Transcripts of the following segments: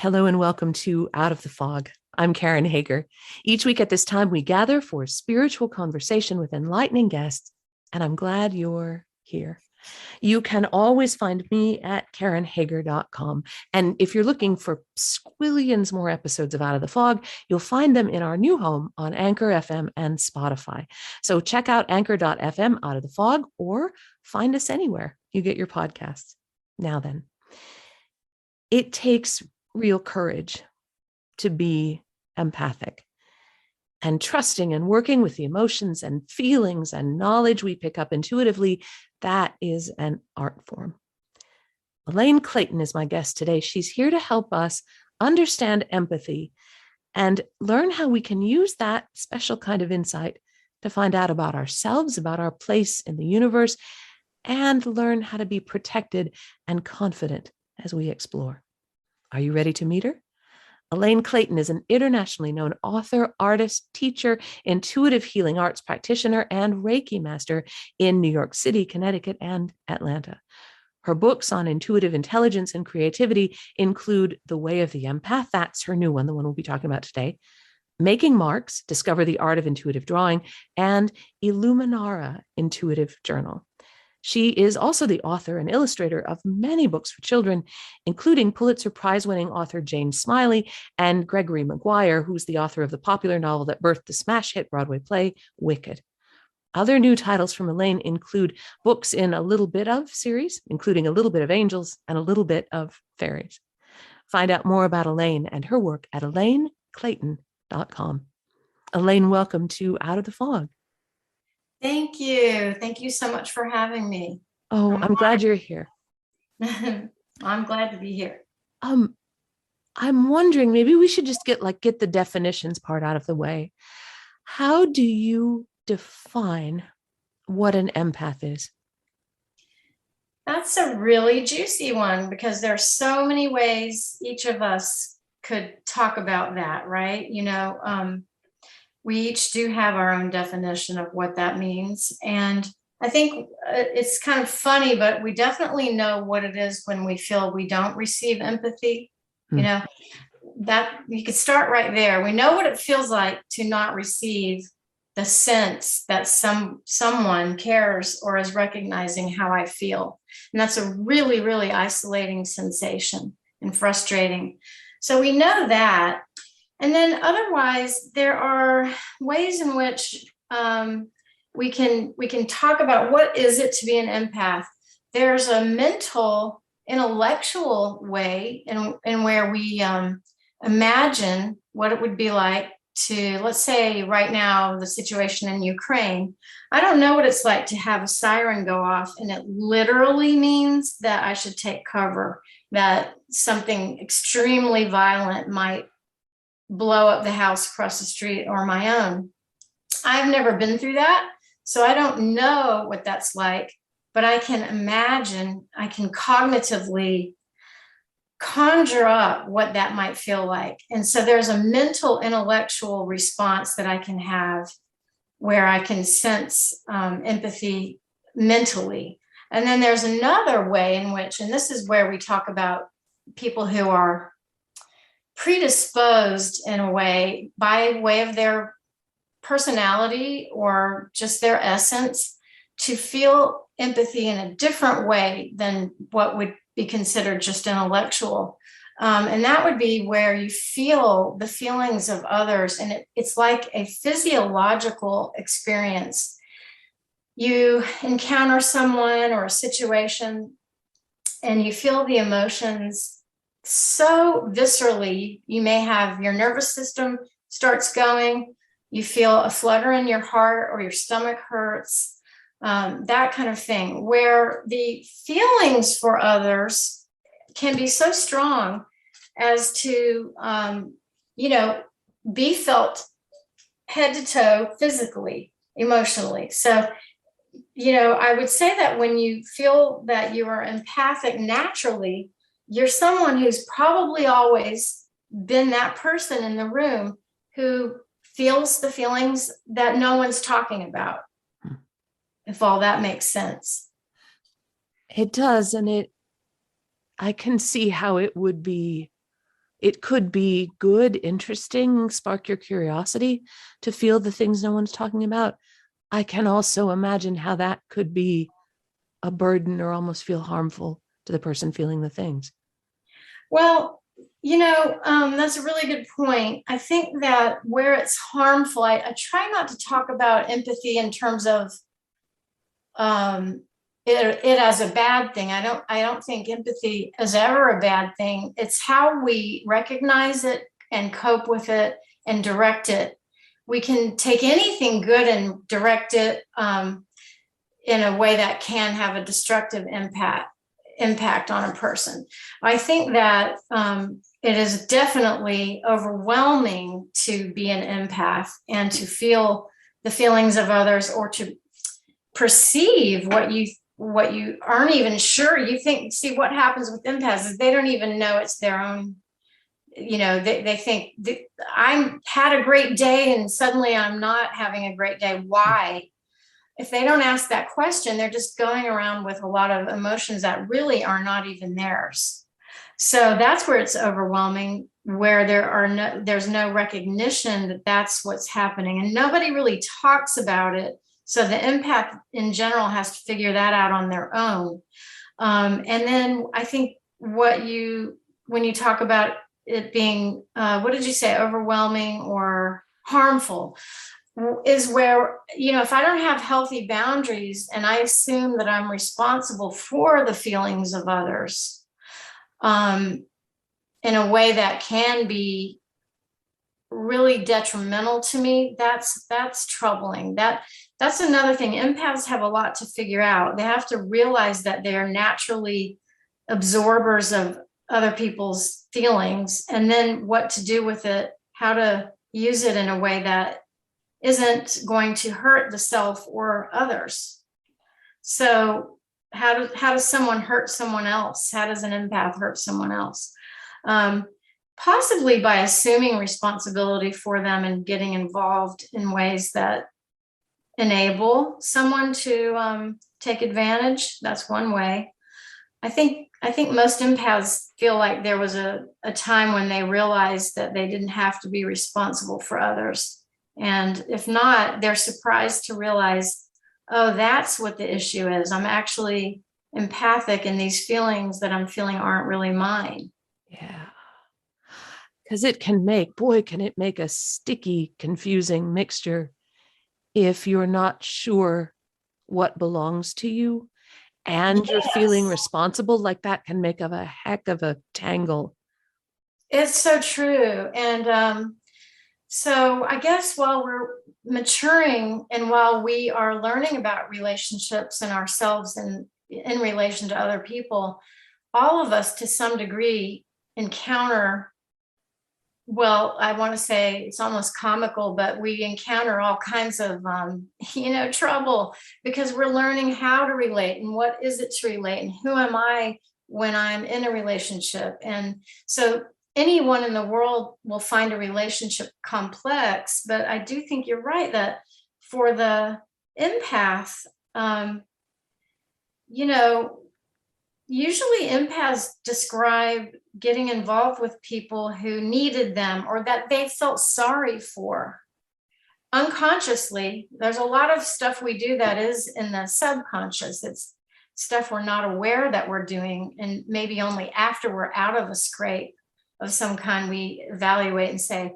Hello and welcome to Out of the Fog. I'm Karen Hager. Each week at this time, we gather for spiritual conversation with enlightening guests, and I'm glad you're here. You can always find me at KarenHager.com. And if you're looking for squillions more episodes of Out of the Fog, you'll find them in our new home on Anchor FM and Spotify. So check out Anchor.fm Out of the Fog or find us anywhere you get your podcasts. Now then, it takes real courage to be empathic and trusting and working with the emotions and feelings and knowledge we pick up intuitively. That is an art form. Elaine Clayton is my guest today. She's here to help us understand empathy and learn how we can use that special kind of insight to find out about ourselves, about our place in the universe, and learn how to be protected and confident as we explore. Are you ready to meet her? Elaine Clayton is an internationally known author, artist, teacher, intuitive healing arts practitioner, and Reiki Master in New York City, Connecticut, and Atlanta. Her books on intuitive intelligence and creativity include The Way of the Empath, that's her new one, the one we'll be talking about today, Making Marks, Discover the Art of Intuitive Drawing, and Illuminara Intuitive Journal. She is also the author and illustrator of many books for children, including Pulitzer Prize winning author Jane Smiley and Gregory Maguire, who's the author of the popular novel that birthed the smash hit Broadway play, Wicked. Other new titles from Elaine include books in A Little Bit of series, including A Little Bit of Angels and A Little Bit of Fairies. Find out more about Elaine and her work at ElaineClayton.com. Elaine, welcome to Out of the Fog. Thank you. Thank you so much for having me. Oh, I'm glad you're here. I'm glad to be here. I'm wondering, maybe we should just get the definitions part out of the way. How do you define what an empath is? That's a really juicy one because there's so many ways each of us could talk about that, right? We each do have our own definition of what that means. And I think it's kind of funny, but we definitely know what it is when we feel we don't receive empathy. That you could start right there. We know what it feels like to not receive the sense that someone cares or is recognizing how I feel. And that's a really, really isolating sensation and frustrating. So we know that. And then otherwise, there are ways in which we can talk about what is it to be an empath. There's a mental, intellectual way in where we imagine what it would be like to, let's say right now, the situation in Ukraine. I don't know what it's like to have a siren go off, and it literally means that I should take cover, that something extremely violent might blow up the house across the street or my own. I've never been through that, so I don't know what that's like, but I can imagine, I can cognitively conjure up what that might feel like. And so there's a mental, intellectual response that I can have where I can sense empathy mentally. And then there's another way in which, and this is where we talk about people who are predisposed in a way by way of their personality or just their essence to feel empathy in a different way than what would be considered just intellectual. And that would be where you feel the feelings of others. And it's like a physiological experience. You encounter someone or a situation and you feel the emotions so viscerally. You may have your nervous system starts going, you feel a flutter in your heart or your stomach hurts, that kind of thing, where the feelings for others can be so strong as to, be felt head to toe, physically, emotionally. So, I would say that when you feel that you are empathic naturally, you're someone who's probably always been that person in the room who feels the feelings that no one's talking about, if all that makes sense. It does. And I can see how it would be it could be good, interesting, spark your curiosity to feel the things no one's talking about. I can also imagine how that could be a burden or almost feel harmful to the person feeling the things. Well, that's a really good point. I think that where it's harmful, I try not to talk about empathy in terms of it as a bad thing. I don't think empathy is ever a bad thing. It's how we recognize it and cope with it and direct it. We can take anything good and direct it in a way that can have a destructive impact on a person. I think that it is definitely overwhelming to be an empath and to feel the feelings of others, or to perceive what you aren't even sure. You think, see, what happens with empaths is they don't even know it's their own. They think I'm had a great day and suddenly I'm not having a great day. Why? If they don't ask that question, they're just going around with a lot of emotions that really are not even theirs. So that's where it's overwhelming, where there's no recognition that that's what's happening, and nobody really talks about it. So the empath in general has to figure that out on their own. And then I think when you talk about it being, what did you say, overwhelming or harmful, is where, if I don't have healthy boundaries and I assume that I'm responsible for the feelings of others in a way that can be really detrimental to me, that's troubling. That's another thing. Empaths have a lot to figure out. They have to realize that they are naturally absorbers of other people's feelings, and then what to do with it, how to use it in a way that isn't going to hurt the self or others. So how does someone hurt someone else? How does an empath hurt someone else? Possibly by assuming responsibility for them and getting involved in ways that enable someone to take advantage. That's one way. I think most empaths feel like there was a time when they realized that they didn't have to be responsible for others. And if not, they're surprised to realize, oh, that's what the issue is. I'm actually empathic, and these feelings that I'm feeling aren't really mine. Yeah. Because can it make a sticky, confusing mixture if you're not sure what belongs to you and you're feeling responsible. Like that can make a heck of a tangle. It's so true. And so I guess while we're maturing and while we are learning about relationships and ourselves and in relation to other people, all of us to some degree encounter, well, I want to say it's almost comical, but we encounter all kinds of, trouble, because we're learning how to relate and what is it to relate and who am I when I'm in a relationship. And so anyone in the world will find a relationship complex, but I do think you're right that for the empath, usually empaths describe getting involved with people who needed them or that they felt sorry for. Unconsciously, there's a lot of stuff we do that is in the subconscious. It's stuff we're not aware that we're doing, and maybe only after we're out of a scrape of some kind we evaluate and say,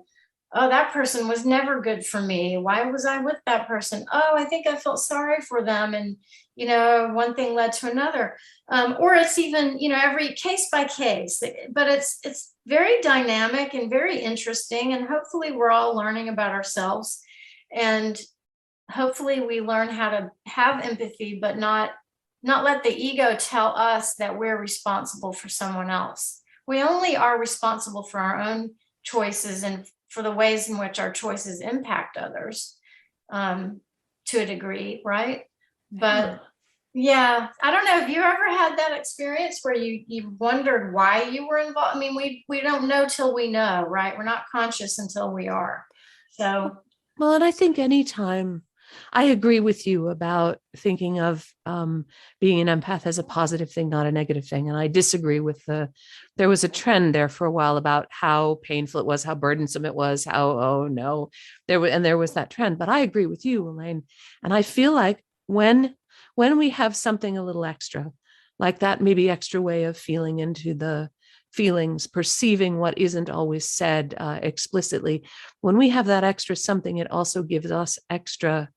oh, that person was never good for me. Why was I with that person? Oh, I think I felt sorry for them. And, one thing led to another. Or it's even, every case by case, but it's very dynamic and very interesting. And hopefully we're all learning about ourselves, and hopefully we learn how to have empathy, but not let the ego tell us that we're responsible for someone else. We only are responsible for our own choices and for the ways in which our choices impact others, to a degree, right? But yeah, I don't know. Have you ever had that experience where you wondered why you were involved? I mean, we don't know till we know, right? We're not conscious until we are. So, well, and I think anytime I agree with you about thinking of being an empath as a positive thing, not a negative thing. And I disagree with there was a trend there for a while about how painful it was, how burdensome it was, how, oh no, there was that trend. But I agree with you, Elaine. And I feel like when we have something a little extra, like that maybe extra way of feeling into the feelings, perceiving what isn't always said explicitly, when we have that extra something, it also gives us extra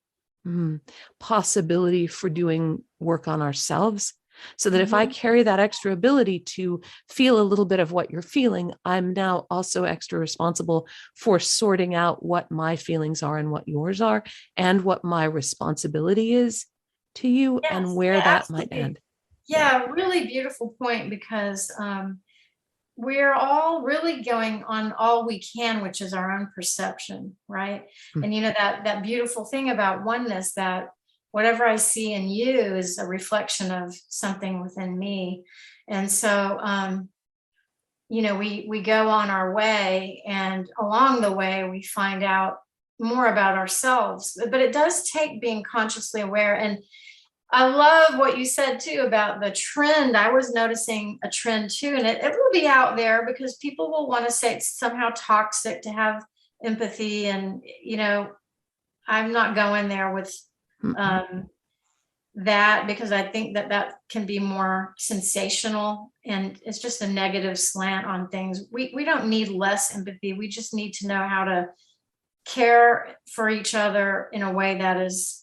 possibility for doing work on ourselves. So that if I carry that extra ability to feel a little bit of what you're feeling, I'm now also extra responsible for sorting out what my feelings are and what yours are, and what my responsibility is to you, Yes, and where yeah, that might absolutely. end. Yeah, really beautiful point, because we're all really going on all we can, which is our own perception, right? Mm. And that beautiful thing about oneness, that whatever I see in you is a reflection of something within me. And so we go on our way, and along the way we find out more about ourselves. But it does take being consciously aware. And I love what you said too about the trend. I was noticing a trend too, and it will be out there, because people will want to say it's somehow toxic to have empathy. And, I'm not going there with um, that, because I think that can be more sensational, and it's just a negative slant on things. We don't need less empathy. We just need to know how to care for each other in a way that is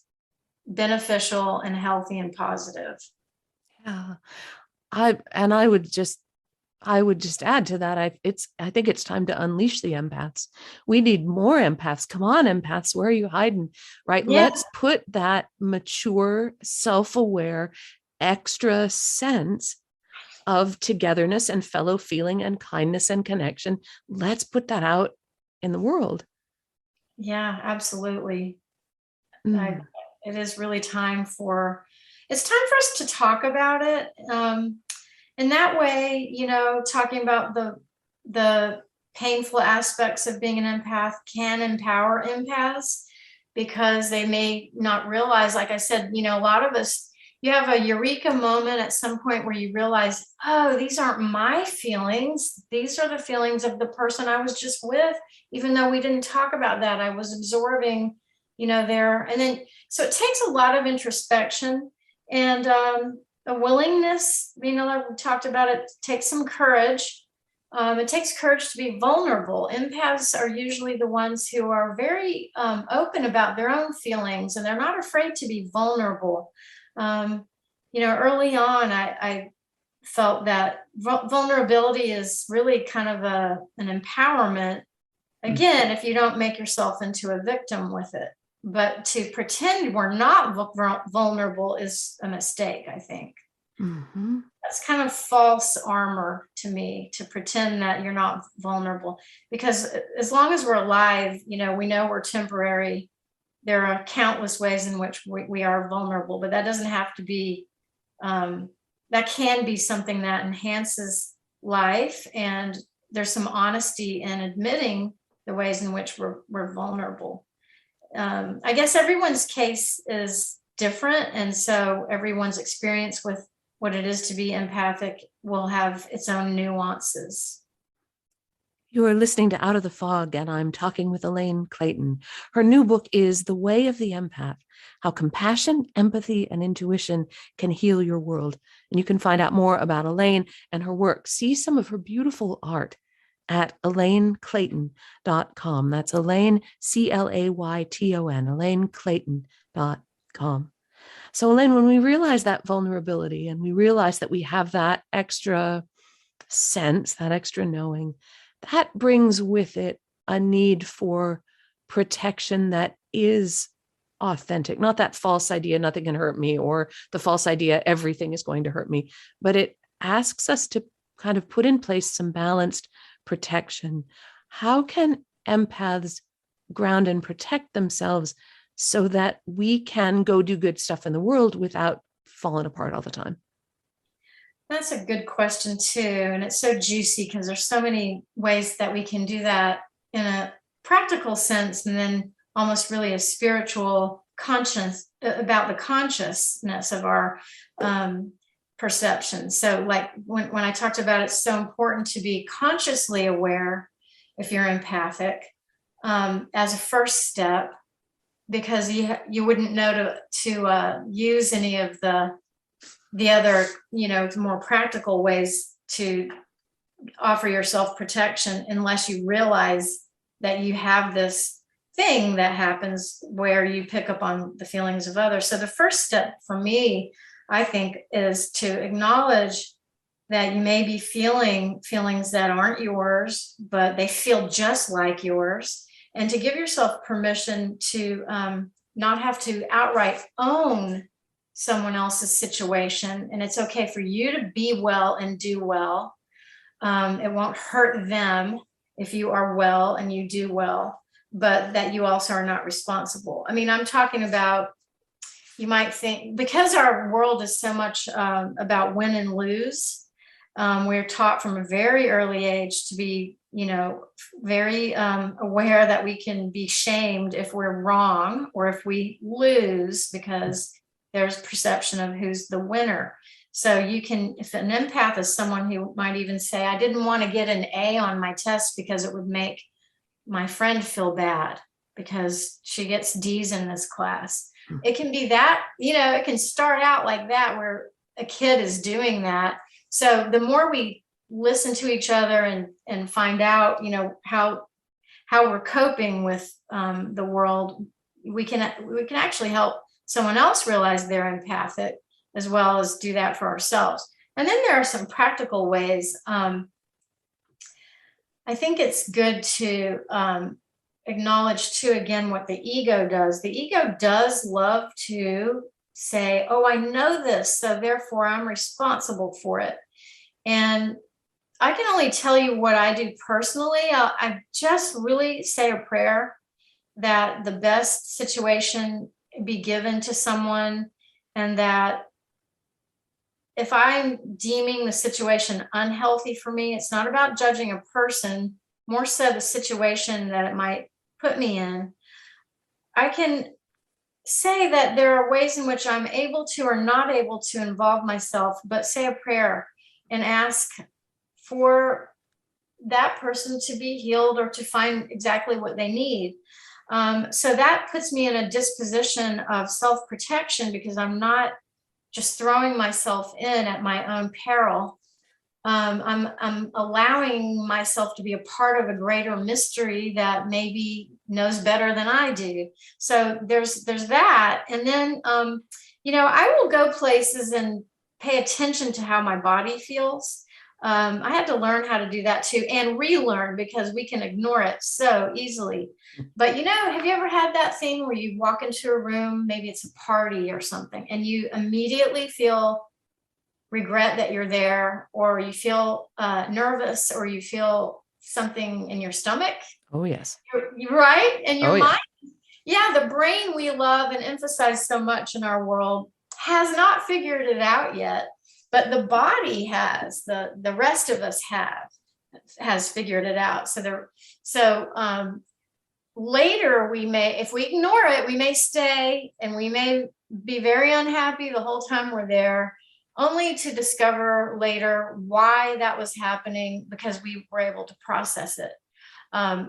beneficial and healthy and positive. Yeah. I would just add to that. I think it's time to unleash the empaths. We need more empaths. Come on, empaths, where are you hiding? Right? Yeah. Let's put that mature, self-aware, extra sense of togetherness and fellow feeling and kindness and connection. Let's put that out in the world. Yeah, absolutely. I, Mm. it is really it's time for us to talk about it. And that way, talking about the painful aspects of being an empath can empower empaths, because they may not realize, like I said, a lot of us, you have a eureka moment at some point where you realize, oh, these aren't my feelings. These are the feelings of the person I was just with, even though we didn't talk about that. I was absorbing, there. And then, so it takes a lot of introspection and a willingness, like we talked about, it takes some courage. It takes courage to be vulnerable. Empaths are usually the ones who are very open about their own feelings, and they're not afraid to be vulnerable. Early on, I felt that vulnerability is really kind of an empowerment. Again, if you don't make yourself into a victim with it. But to pretend we're not vulnerable is a mistake, I think. Mm-hmm. That's kind of false armor to me, to pretend that you're not vulnerable, because as long as we're alive, we know we're temporary. There are countless ways in which we are vulnerable, but that doesn't have to be, that can be something that enhances life. And there's some honesty in admitting the ways in which we're vulnerable. I guess everyone's case is different. And so everyone's experience with what it is to be empathic will have its own nuances. You are listening to Out of the Fog, and I'm talking with Elaine Clayton. Her new book is The Way of the Empath: How Compassion, Empathy, and Intuition Can Heal Your World. And you can find out more about Elaine and her work. See some of her beautiful art at ElaineClayton.com. That's Elaine, Clayton, ElaineClayton.com. So, Elaine, when we realize that vulnerability and we realize that we have that extra sense, that extra knowing, that brings with it a need for protection that is authentic, not that false idea, nothing can hurt me, or the false idea, everything is going to hurt me, but it asks us to kind of put in place some balanced protection. How can empaths ground and protect themselves so that we can go do good stuff in the world without falling apart all the time? That's a good question too. And it's so juicy, because there's so many ways that we can do that in a practical sense, and then almost really a spiritual about the consciousness of our perception. So like when I talked about it's so important to be consciously aware if you're empathic as a first step, because you wouldn't know to use any of the other, more practical ways to offer yourself protection unless you realize that you have this thing that happens where you pick up on the feelings of others. So the first step for me, I think, is to acknowledge that you may be feeling feelings that aren't yours, but they feel just like yours, and to give yourself permission to not have to outright own someone else's situation. And it's okay for you to be well and do well. It won't hurt them if you are well and you do well, but that you also are not responsible. I mean, I'm talking about, you might think, because our world is so much about win and lose, we're taught from a very early age to be, very aware that we can be shamed if we're wrong or if we lose, because there's perception of who's the winner. So if an empath is someone who might even say, I didn't want to get an A on my test because it would make my friend feel bad because she gets D's in this class. It can be that, it can start out like that, where a kid is doing that. So the more we listen to each other and find out, how we're coping with the world, we can actually help someone else realize they're empathic, as well as do that for ourselves. And then there are some practical ways. I think it's good to acknowledge too, again, what the ego does. The ego does love to say, oh, I know this, so therefore I'm responsible for it. And I can only tell you what I do personally. I just really say a prayer that the best situation be given to someone, and that if I'm deeming the situation unhealthy for me, it's not about judging a person, more so the situation that it might put me in. I can say that there are ways in which I'm able to or not able to involve myself, but say a prayer and ask for that person to be healed or to find exactly what they need. So that puts me in a disposition of self-protection, because I'm not just throwing myself in at my own peril. I'm allowing myself to be a part of a greater mystery that maybe knows better than I do. So there's that. And then, I will go places and pay attention to how my body feels. I had to learn how to do that too, and relearn, because we can ignore it so easily. But have you ever had that thing where you walk into a room, maybe it's a party or something, and you immediately feel regret that you're there, or you feel nervous, or you feel something in your stomach? Oh, yes. You're right. And your mind. Yeah. Yeah, the brain we love and emphasize so much in our world has not figured it out yet, but the body has. The rest of us has figured it out. So later we may, if we ignore it, we may stay and we may be very unhappy the whole time we're there, only to discover later why that was happening, because we were able to process it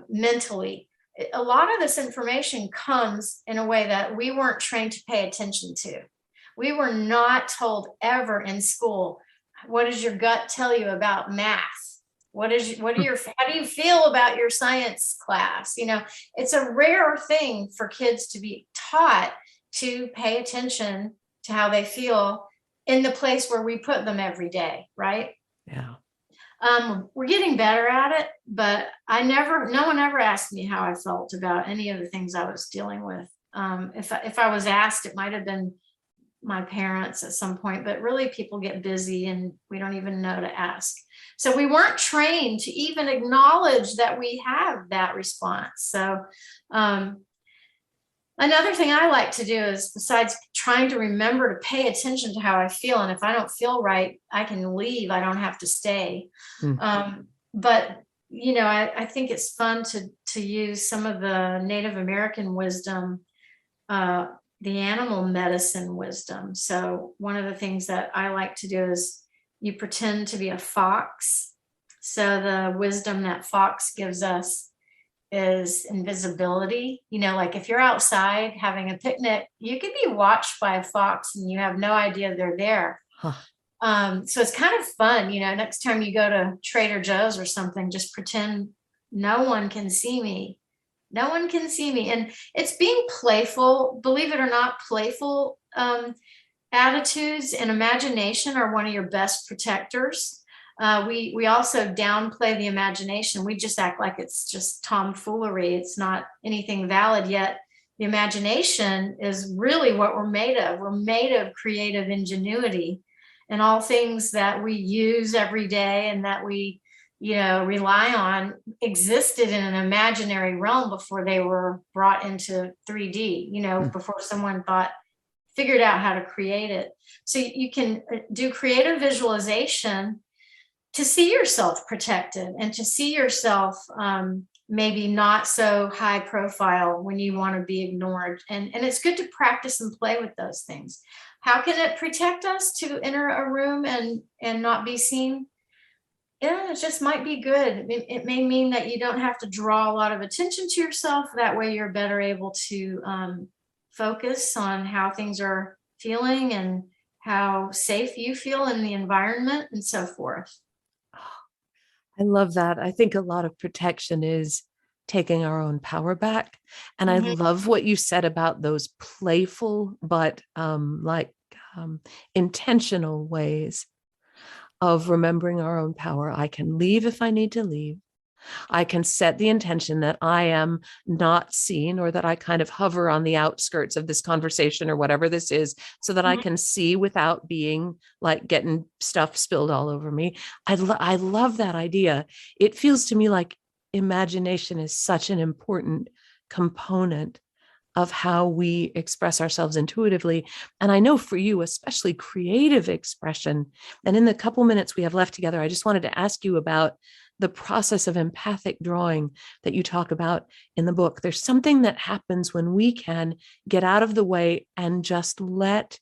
mentally. A lot of this information comes in a way that we weren't trained to pay attention to. We were not told ever in school, what does your gut tell you about math? How do you feel about your science class? It's a rare thing for kids to be taught to pay attention to how they feel in the place where we put them every day, right? Yeah. We're getting better at it, but no one ever asked me how I felt about any of the things I was dealing with. If I was asked, it might have been my parents at some point, but really people get busy and we don't even know to ask. So we weren't trained to even acknowledge that we have that response. So another thing I like to do is, besides trying to remember to pay attention to how I feel, and if I don't feel right, I can leave. I don't have to stay. But I think it's fun to use some of the Native American wisdom the animal medicine wisdom. So one of the things that I like to do is you pretend to be a fox. So the wisdom that fox gives us is invisibility. You know, like if you're outside having a picnic, you could be watched by a fox and you have no idea they're there. Huh. So it's kind of fun, you know, next time you go to Trader Joe's or something, just pretend no one can see me. No one can see me. And it's being playful, believe it or not, playful attitudes and imagination are one of your best protectors. We also downplay the imagination. We just act like it's just tomfoolery. It's not anything valid, yet the imagination is really what we're made of. We're made of creative ingenuity, and all things that we use every day and that we, you know, rely on existed in an imaginary realm before they were brought into 3D, you know, before someone figured out how to create it. So you can do creative visualization to see yourself protected and to see yourself maybe not so high profile when you want to be ignored. And it's good to practice and play with those things. How can it protect us to enter a room and not be seen? Yeah, it just might be good. It may mean that you don't have to draw a lot of attention to yourself. That way you're better able to focus on how things are feeling and how safe you feel in the environment and so forth. I love that. I think a lot of protection is taking our own power back. And I Mhm. love what you said about those playful, but intentional ways of remembering our own power. I can leave if I need to leave. I can set the intention that I am not seen, or that I kind of hover on the outskirts of this conversation or whatever this is, so that I can see without being like getting stuff spilled all over me. I love that idea. It feels to me like imagination is such an important component of how we express ourselves intuitively. And I know for you, especially creative expression. And in the couple minutes we have left together, I just wanted to ask you about the process of empathic drawing that you talk about in the book. There's something that happens when we can get out of the way and just let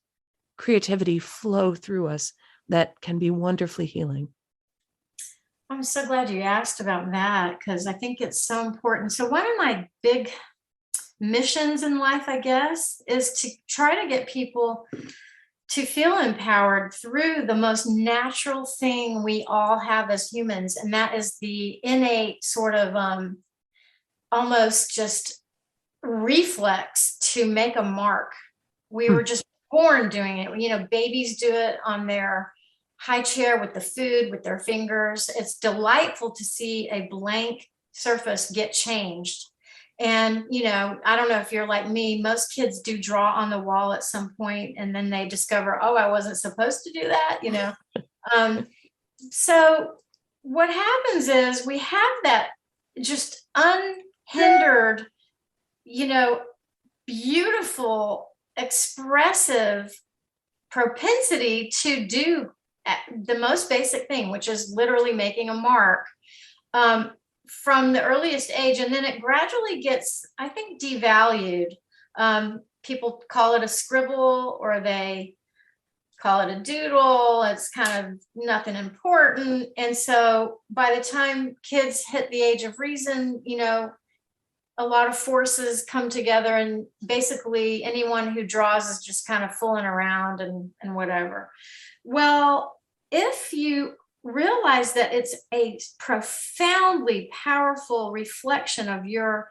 creativity flow through us that can be wonderfully healing. I'm so glad you asked about that because I think it's so important. So one of my big missions in life, I guess, is to try to get people to feel empowered through the most natural thing we all have as humans, and that is the innate sort of almost just reflex to make a mark. We were just born doing it. You know, babies do it on their high chair with the food with their fingers. It's delightful to see a blank surface get changed. And, you know, I don't know if you're like me, most kids do draw on the wall at some point and then they discover, oh, I wasn't supposed to do that, you know. So what happens is we have that just unhindered, you know, beautiful, expressive propensity to do the most basic thing, which is literally making a mark. From the earliest age, and then it gradually gets, I think, devalued. People call it a scribble or they call it a doodle. It's kind of nothing important. And so by the time kids hit the age of reason, you know, a lot of forces come together and basically anyone who draws is just kind of fooling around and whatever. Well, if you realize that it's a profoundly powerful reflection of your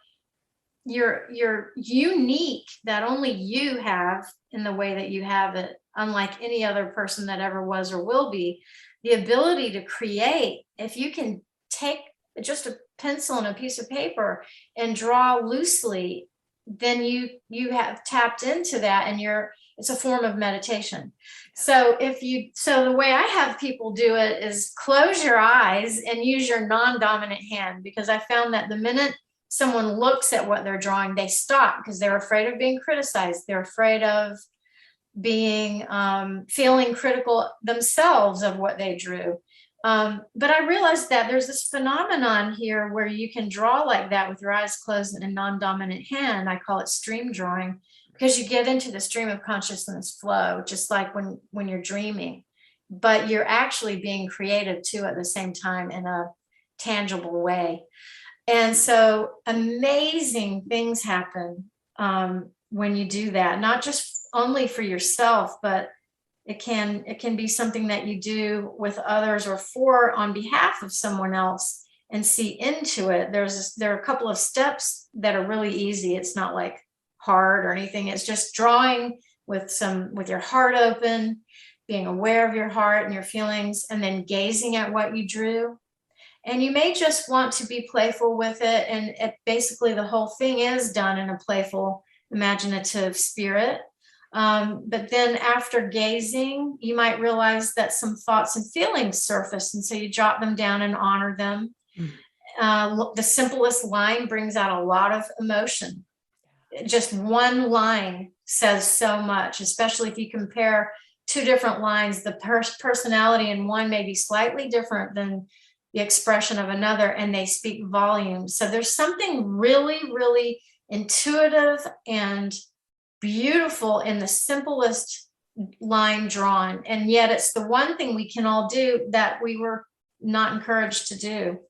unique, that only you have in the way that you have it, unlike any other person that ever was or will be, the ability to create. If you can take just a pencil and a piece of paper and draw loosely, then you have tapped into that, and it's a form of meditation. So the way I have people do it is close your eyes and use your non-dominant hand, because I found that the minute someone looks at what they're drawing, they stop because they're afraid of being criticized. They're afraid of being feeling critical themselves of what they drew. But I realized that there's this phenomenon here where you can draw like that with your eyes closed in a non-dominant hand. I call it stream drawing. because you get into the stream of consciousness flow, just like when you're dreaming, but you're actually being creative too at the same time in a tangible way. And so amazing things happen when you do that, not just only for yourself, but it can be something that you do with others or for on behalf of someone else and see into it. There are a couple of steps that are really easy. It's not like hard or anything. It's just drawing with your heart open, being aware of your heart and your feelings, and then gazing at what you drew. And you may just want to be playful with it. And basically the whole thing is done in a playful, imaginative spirit. But then after gazing, you might realize that some thoughts and feelings surface. And so you jot them down and honor them. The simplest line brings out a lot of emotion. Just one line says so much, especially if you compare two different lines. The personality in one may be slightly different than the expression of another, and they speak volumes. So there's something really, really intuitive and beautiful in the simplest line drawn. And yet it's the one thing we can all do that we were not encouraged to do.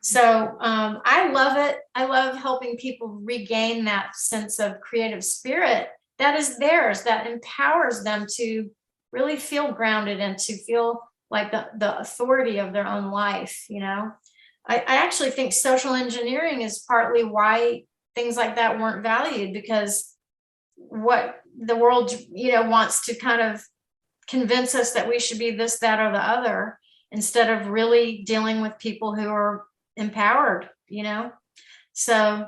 So I love it. I love helping people regain that sense of creative spirit that is theirs, that empowers them to really feel grounded and to feel like the authority of their own life. I actually think social engineering is partly why things like that weren't valued, because what the world, wants to kind of convince us that we should be this, that, or the other, instead of really dealing with people who are empowered, So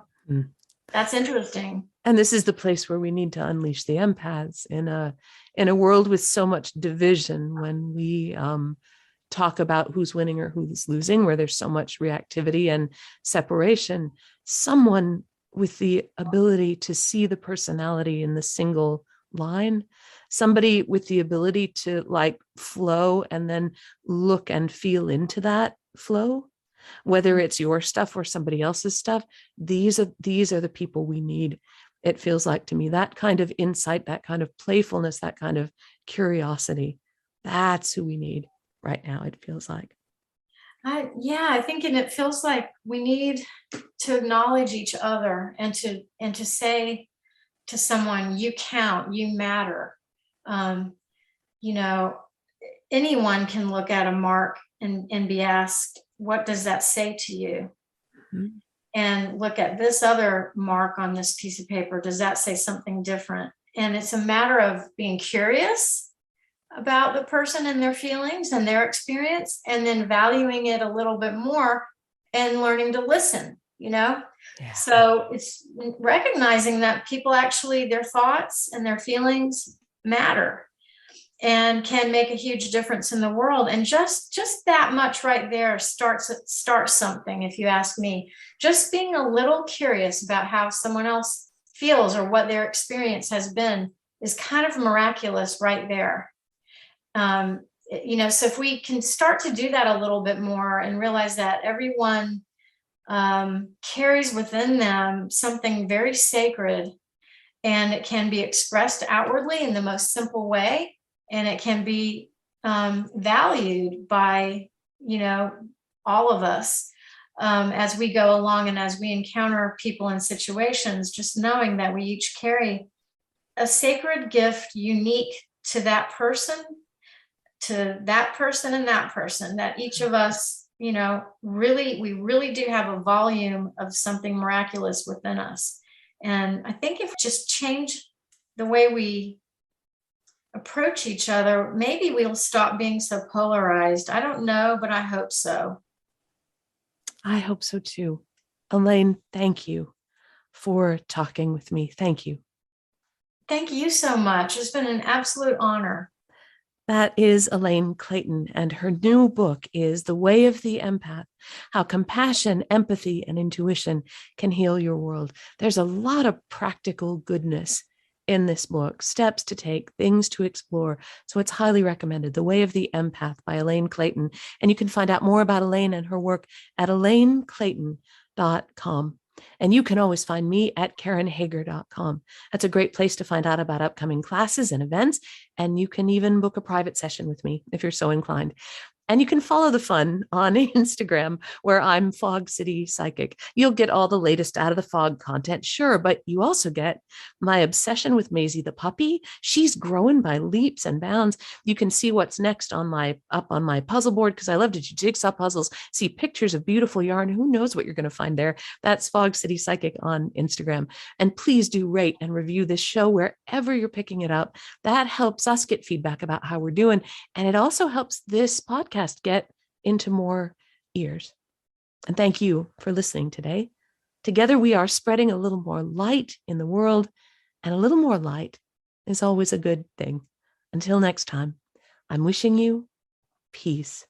that's interesting. And this is the place where we need to unleash the empaths in a world with so much division. When we talk about who's winning or who's losing, where there's so much reactivity and separation, someone with the ability to see the personality in the single line, somebody with the ability to flow and then look and feel into that flow, whether it's your stuff or somebody else's stuff, these are the people we need. It feels like to me, that kind of insight, that kind of playfulness, that kind of curiosity, that's who we need right now, it feels like. I think, and it feels like we need to acknowledge each other and to say to someone, you count, you matter. Anyone can look at a mark and be asked, what does that say to you? Mm-hmm. And look at this other mark on this piece of paper. Does that say something different? And it's a matter of being curious about the person and their feelings and their experience, and then valuing it a little bit more and learning to listen, Yeah. So it's recognizing that people actually, their thoughts and their feelings matter and can make a huge difference in the world. And just that much right there starts something, if you ask me. Just being a little curious about how someone else feels or what their experience has been is kind of miraculous right there. So if we can start to do that a little bit more and realize that everyone carries within them something very sacred, and it can be expressed outwardly in the most simple way, and it can be valued by, all of us as we go along and as we encounter people and situations, just knowing that we each carry a sacred gift unique to that person, and that person, that each of us, we really do have a volume of something miraculous within us. And I think if we just change the way we approach each other, maybe we'll stop being so polarized. I don't know, but I hope so. I hope so too. Elaine, thank you for talking with me. Thank you. Thank you so much. It's been an absolute honor. That is Elaine Clayton, and her new book is The Way of the Empath: How Compassion, Empathy, and Intuition Can Heal Your World. There's a lot of practical goodness in this book, steps to take, things to explore. So it's highly recommended. The Way of the Empath by Elaine Clayton. And you can find out more about Elaine and her work at elaineclayton.com. And you can always find me at KarenHager.com. That's a great place to find out about upcoming classes and events. And you can even book a private session with me if you're so inclined. And you can follow the fun on Instagram, where I'm Fog City Psychic. You'll get all the latest out of the fog content, sure, but you also get my obsession with Maisie the puppy. She's growing by leaps and bounds. You can see what's next on my puzzle board, because I love to do jigsaw puzzles, see pictures of beautiful yarn. Who knows what you're going to find there? That's Fog City Psychic on Instagram. And please do rate and review this show wherever you're picking it up. That helps us get feedback about how we're doing. And it also helps this podcast get into more ears. And thank you for listening today. Together we are spreading a little more light in the world, and a little more light is always a good thing. Until next time, I'm wishing you peace.